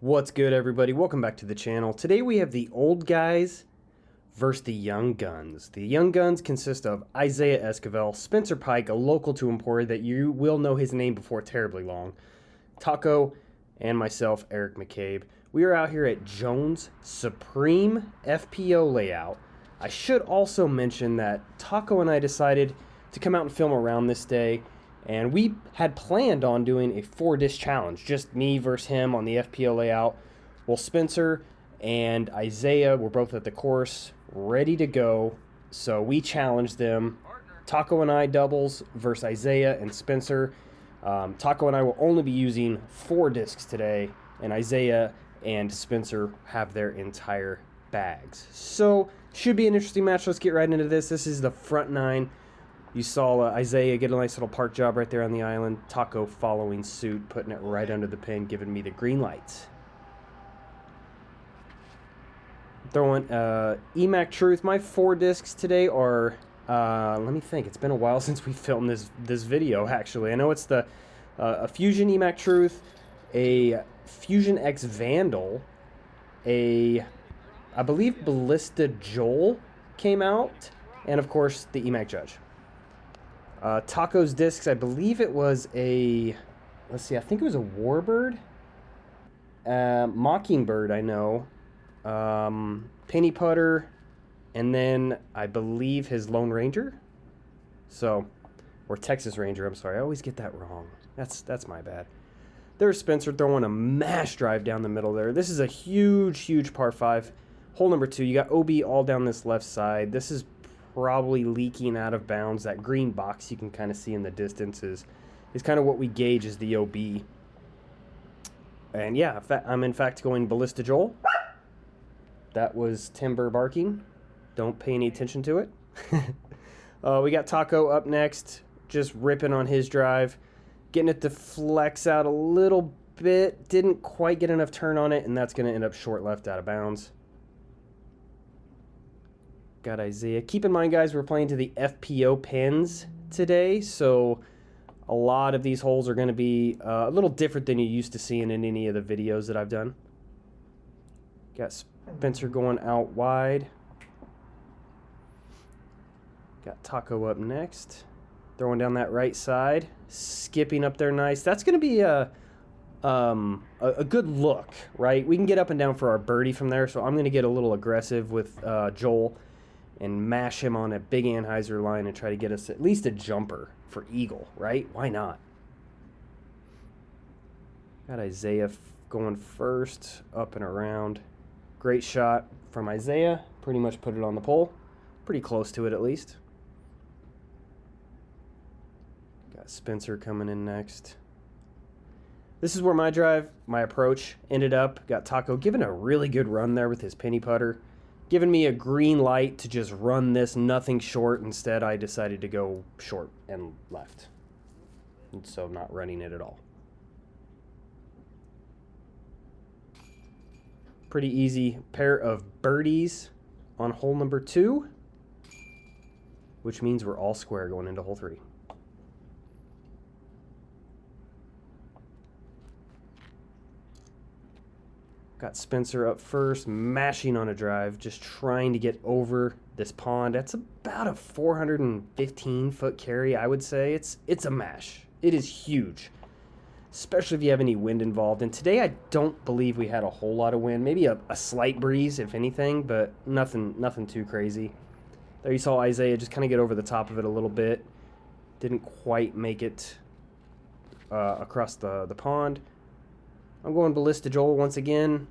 What's good, everybody? Welcome back to the channel. Today we have the old guys versus the young guns. The young guns consist of Isiah Esquivel, Spencer Pike, a local to Emporia that you will know his name before terribly long, Tako, and myself, Eric McCabe. We are out here at Jones Supreme FPO Layout. I should also mention that Tako and I decided to come out and film around this day, and we had planned on doing a 4-disc challenge, just me versus him on the FPO Layout. Well, Spencer and Isiah were both at the course, ready to go, so we challenged them. Tako and I doubles versus Isiah and Spencer. Tako and I will only be using 4 discs today, and Isiah and Spencer have their entire bags. So, should be an interesting match. Let's get right into this. This is the front 9. You saw Isiah get a nice little park job right there on the island. Tako following suit, putting it right under the pin, giving me the green light. Throwing EMAC Truth. My 4 discs today are, let me think. It's been a while since we filmed this video, actually. I know it's the a Fusion EMAC Truth, a Fusion X Vandal, I believe Ballista Joel came out, and of course the EMAC Judge. Taco's discs, I believe it was a, let's see, I think it was a Warbird, Mockingbird, I know, Penny Putter, and then I believe his Lone Ranger, so, or Texas Ranger, I'm sorry, I always get that wrong, that's my bad. There's Spencer throwing a mash drive down the middle there. This is a huge par 5. Hole number 2, you got OB all down this left side. This is probably leaking out of bounds. That green box you can kind of see in the distance is kind of what we gauge as the OB. And yeah, I'm in fact going Ballista Joel. That was Timber barking. Don't pay any attention to it. We got Tako up next, just ripping on his drive. Getting it to flex out a little bit. Didn't quite get enough turn on it, and that's going to end up short left out of bounds. Got Isiah. Keep in mind, guys, we're playing to the FPO pins today, so a lot of these holes are going to be a little different than you're used to seeing in any of the videos that I've done. Got Spencer going out wide. Got Tako up next. Throwing down that right side. Skipping up there nice. That's going to be a good look, right? We can get up and down for our birdie from there, so I'm going to get a little aggressive with Joel and mash him on a big Anheuser line and try to get us at least a jumper for eagle, right? Why not? Got Isiah going first, up and around. Great shot from Isiah. Pretty much put it on the pole. Pretty close to it at least. Got Spencer coming in next. This is where my drive, my approach ended up. Got Tako giving a really good run there with his penny putter. Giving me a green light to just run this, nothing short. Instead, I decided to go short and left. And so not running it at all. Pretty easy pair of birdies on hole number 2. Which means we're all square going into hole 3. Got Spencer up first, mashing on a drive, just trying to get over this pond. That's about a 415-foot carry, I would say. It's a mash. It is huge, especially if you have any wind involved. And today I don't believe we had a whole lot of wind. Maybe a slight breeze, if anything, but nothing too crazy. There you saw Isiah just kind of get over the top of it a little bit. Didn't quite make it across the pond. I'm going Ballista Joel once again.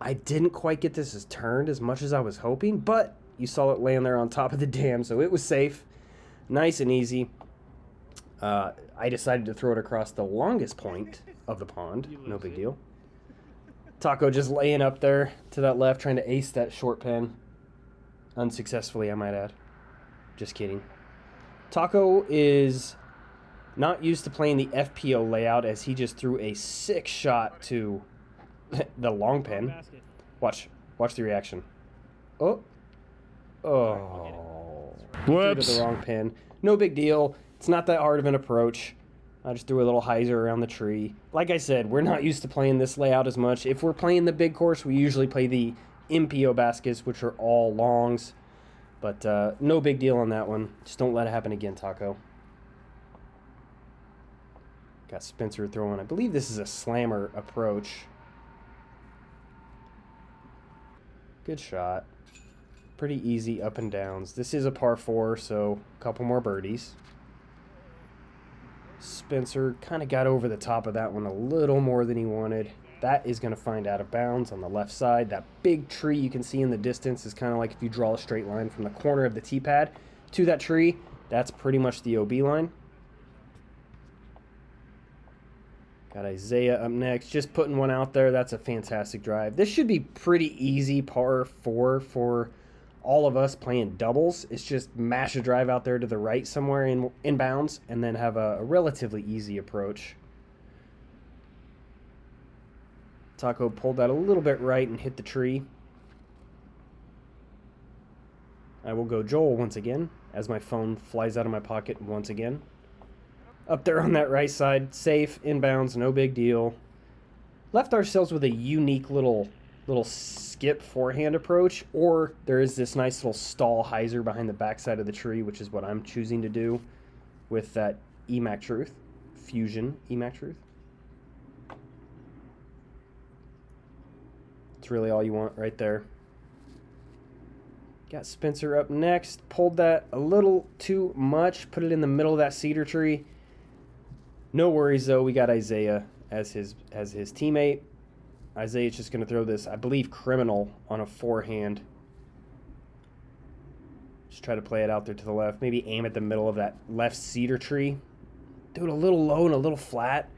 I didn't quite get this as turned as much as I was hoping, but you saw it laying there on top of the dam, so it was safe. Nice and easy. I decided to throw it across the longest point of the pond. No big deal. Tako just laying up there to that left, trying to ace that short pin. Unsuccessfully, I might add. Just kidding. Tako is not used to playing the FPO layout, as he just threw a sick shot to the long pin. Watch the reaction. Oh. Whoops. Threw to the wrong pin. No big deal. It's not that hard of an approach. I just threw a little hyzer around the tree. Like I said, we're not used to playing this layout as much. If we're playing the big course, we usually play the FPO baskets, which are all longs. But no big deal on that one. Just don't let it happen again, Tako. Got Spencer throwing. I believe this is a slammer approach. Good shot. Pretty easy up and downs. This is a par 4, so a couple more birdies. Spencer kind of got over the top of that one a little more than he wanted. That is going to find out of bounds on the left side. That big tree you can see in the distance is kind of like if you draw a straight line from the corner of the tee pad to that tree. That's pretty much the OB line. Got Isiah up next. Just putting one out there. That's a fantastic drive. This should be pretty easy par 4 for all of us playing doubles. It's just mash a drive out there to the right somewhere in bounds and then have a relatively easy approach. Tako pulled that a little bit right and hit the tree. I will go Joel once again as my phone flies out of my pocket once again. Up there on that right side, safe, inbounds, no big deal. Left ourselves with a unique little skip forehand approach, or there is this nice little stall hyzer behind the backside of the tree, which is what I'm choosing to do with that EMAC Truth, Fusion EMAC Truth. It's really all you want right there. Got Spencer up next. Pulled that a little too much. Put it in the middle of that cedar tree. No worries though. We got Isiah as his teammate. Isiah's just going to throw this, I believe, criminal on a forehand. Just try to play it out there to the left. Maybe aim at the middle of that left cedar tree. Do it a little low and a little flat,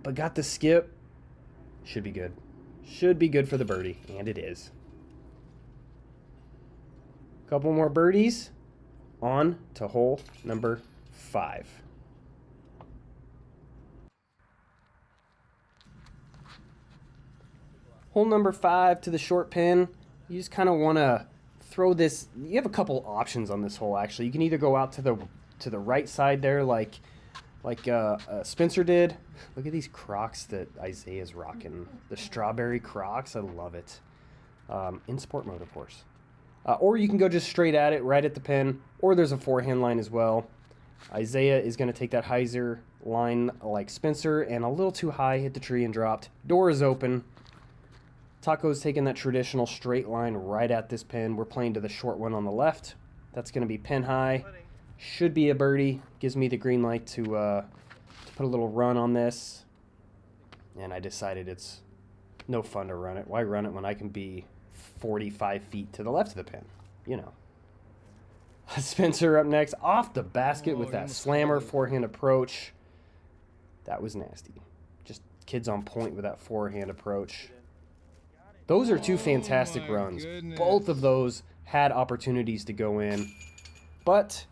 but got the skip. Should be good. Should be good for the birdie, and it is. Couple more birdies. On to hole number 5. Hole number 5 to the short pin. You just kind of want to throw this. You have a couple options on this hole, actually. You can either go out to the right side there like Spencer did. Look at these Crocs that Isiah's rocking. The strawberry Crocs. I love it. In sport mode, of course. Or you can go just straight at it, right at the pin. Or there's a forehand line as well. Isiah is going to take that hyzer line like Spencer and a little too high, hit the tree and dropped. Door is open. Tako's taking that traditional straight line right at this pin. We're playing to the short one on the left. That's going to be pin high. Should be a birdie. Gives me the green light to put a little run on this. And I decided it's no fun to run it. Why run it when I can be 45 feet to the left of the pin? You know. Spencer up next. Off the basket with that slammer forehand approach. That was nasty. Just kids on point with that forehand approach. Those are two fantastic runs. Both of those had opportunities to go in. But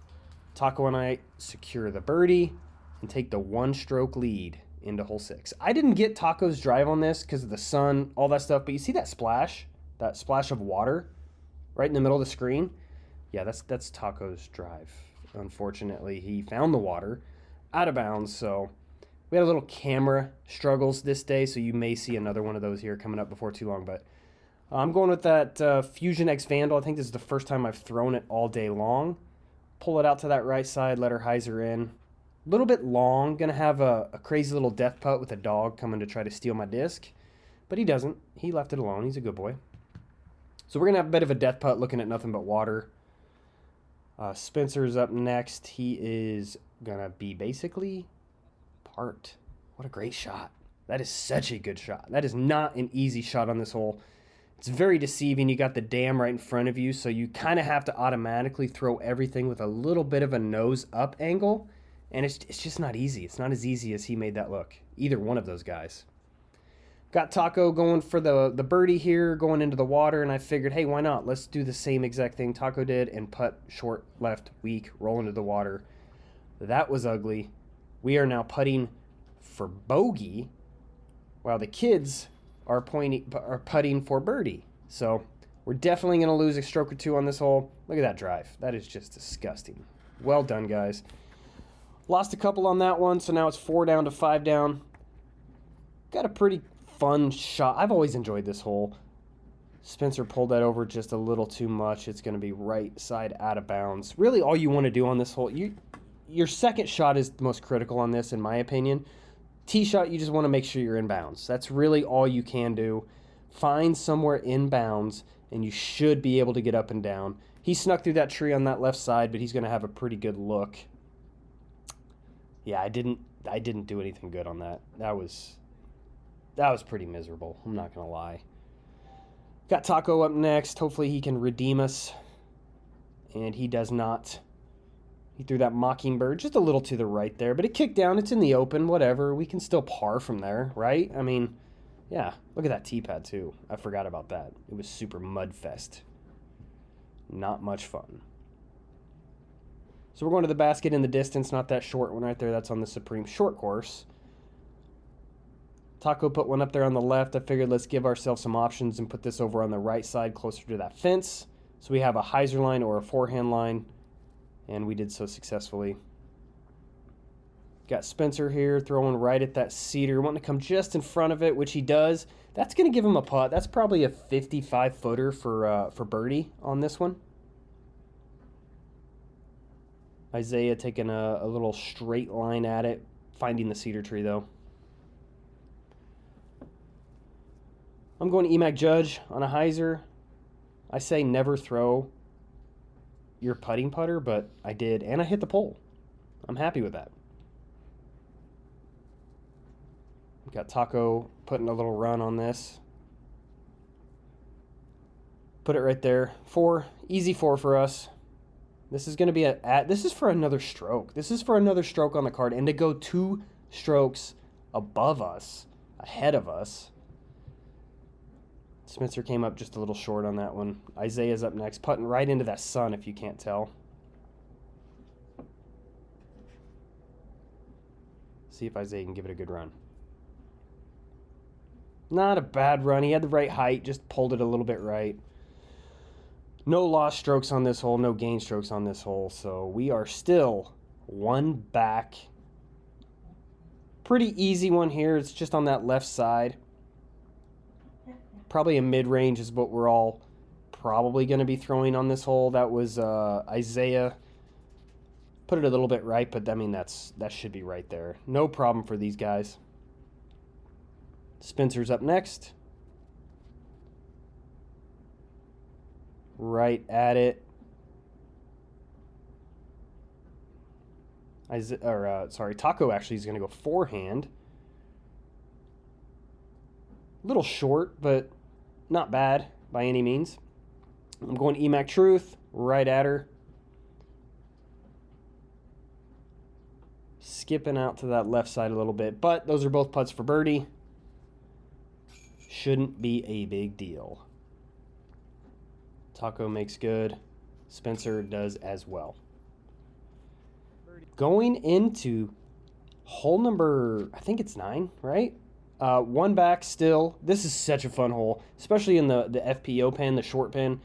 Tako and I secure the birdie and take the 1-stroke lead into hole 6. I didn't get Tako's drive on this because of the sun, all that stuff. But you see that splash of water right in the middle of the screen? Yeah, that's Tako's drive. Unfortunately, he found the water out of bounds, so we had a little camera struggles this day, so you may see another one of those here coming up before too long. But I'm going with that Fusion X Vandal. I think this is the first time I've thrown it all day long. Pull it out to that right side, let her hyzer in. A little bit long. Going to have a crazy little death putt with a dog coming to try to steal my disc. But he doesn't. He left it alone. He's a good boy. So we're going to have a bit of a death putt looking at nothing but water. Spencer's up next. He is going to be basically part. What a great shot. That is such a good shot. That is not an easy shot on this hole. It's very deceiving. You got the dam right in front of you, so you kind of have to automatically throw everything with a little bit of a nose up angle, and it's just not easy. It's not as easy as he made that look. Either one of those guys. Got Tako going for the birdie here, going into the water, and I figured, hey, why not? Let's do the same exact thing Tako did and putt short, left, weak, roll into the water. That was ugly. We are now putting for bogey, while the kids are putting for birdie. So we're definitely going to lose a stroke or two on this hole. Look at that drive. That is just disgusting. Well done, guys. Lost a couple on that one, so now it's 4 down to 5 down. Got a pretty fun shot. I've always enjoyed this hole. Spencer pulled that over just a little too much. It's going to be right side out of bounds. Really, all you want to do on this hole, your second shot is the most critical on this, in my opinion. Tee shot, you just want to make sure you're in bounds. That's really all you can do. Find somewhere in bounds, and you should be able to get up and down. He snuck through that tree on that left side, but he's going to have a pretty good look. Yeah, I didn't do anything good on that. That was pretty miserable. I'm not going to lie. Got Tako up next. Hopefully he can redeem us. And he does not. He threw that Mockingbird just a little to the right there. But it kicked down. It's in the open. Whatever. We can still par from there, right? I mean, yeah. Look at that tee pad, too. I forgot about that. It was super mudfest. Not much fun. So we're going to the basket in the distance. Not that short one right there. That's on the Supreme Short course. Tako put one up there on the left. I figured let's give ourselves some options and put this over on the right side closer to that fence. So we have a hyzer line or a forehand line. And we did so successfully. Got Spencer here throwing right at that cedar. Wanting to come just in front of it, which he does. That's going to give him a putt. That's probably a 55-footer for birdie on this one. Isiah taking a little straight line at it. Finding the cedar tree, though. I'm going to EMAC Judge on a hyzer. I say never throw your putting putter, but I did, and I hit the pole. I'm happy with that. Got Tako putting a little run on this. Put it right there. 4, easy 4 for us. This is going to be this is for another stroke. This is for another stroke on the card, and to go 2 strokes above us, ahead of us. Spencer came up just a little short on that one. Isiah's up next, putting right into that sun, if you can't tell. See if Isiah can give it a good run. Not a bad run. He had the right height, just pulled it a little bit right. No lost strokes on this hole, no gain strokes on this hole, so we are still 1 back. Pretty easy one here. It's just on that left side. Probably a mid-range is what we're all probably going to be throwing on this hole. That was Isiah. Put it a little bit right, but I mean that should be right there. No problem for these guys. Spencer's up next. Right at it. Tako actually is going to go forehand. A little short, but not bad by any means. I'm going EMAC Truth, right at her. Skipping out to that left side a little bit, but those are both putts for birdie. Shouldn't be a big deal. Tako makes good. Spencer does as well. Going into hole number, I think it's 9, right? 1 back still. This is such a fun hole, especially in the FPO pin, the short pin,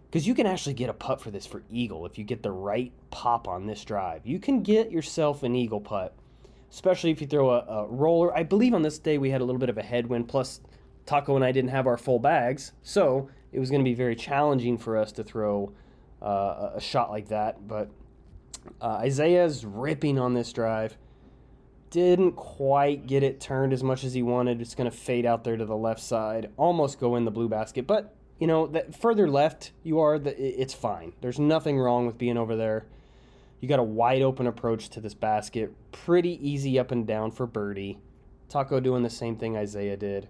because you can actually get a putt for this for eagle if you get the right pop on this drive. You can get yourself an eagle putt, especially if you throw a roller. I believe on this day we had a little bit of a headwind, plus Tako and I didn't have our full bags, so it was going to be very challenging for us to throw a shot like that. But Isiah's ripping on this drive. Didn't quite get it turned as much as he wanted. It's going to fade out there to the left side. Almost go in the blue basket. But, you know, the further left you are, it's fine. There's nothing wrong with being over there. You got a wide open approach to this basket. Pretty easy up and down for birdie. Tako doing the same thing Isiah did.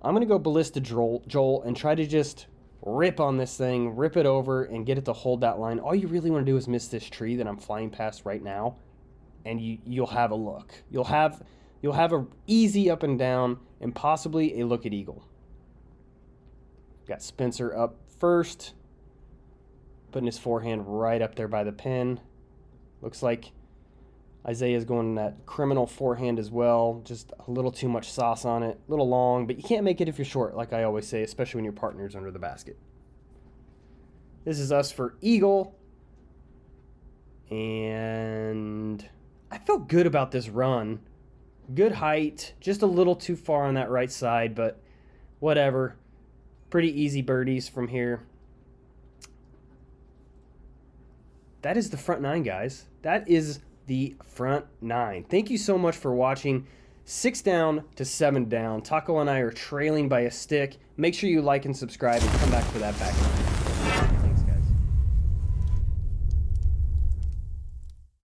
I'm going to go Ballista Joel and try to just rip on this thing, rip it over, and get it to hold that line. All you really want to do is miss this tree that I'm flying past right now, and you'll have a look. You'll have a easy up and down and possibly a look at eagle. Got Spencer up first, putting his forehand right up there by the pin. Looks like Isiah's going that criminal forehand as well. Just a little too much sauce on it. A little long, but you can't make it if you're short, like I always say, especially when your partner's under the basket. This is us for eagle. And I felt good about this run. Good height, just a little too far on that right side, but whatever. Pretty easy birdies from here. That is the front 9, guys. That is the front 9. Thank you so much for watching. 6 down to 7 down. Tako and I are trailing by a stick. Make sure you like and subscribe and come back for that back nine.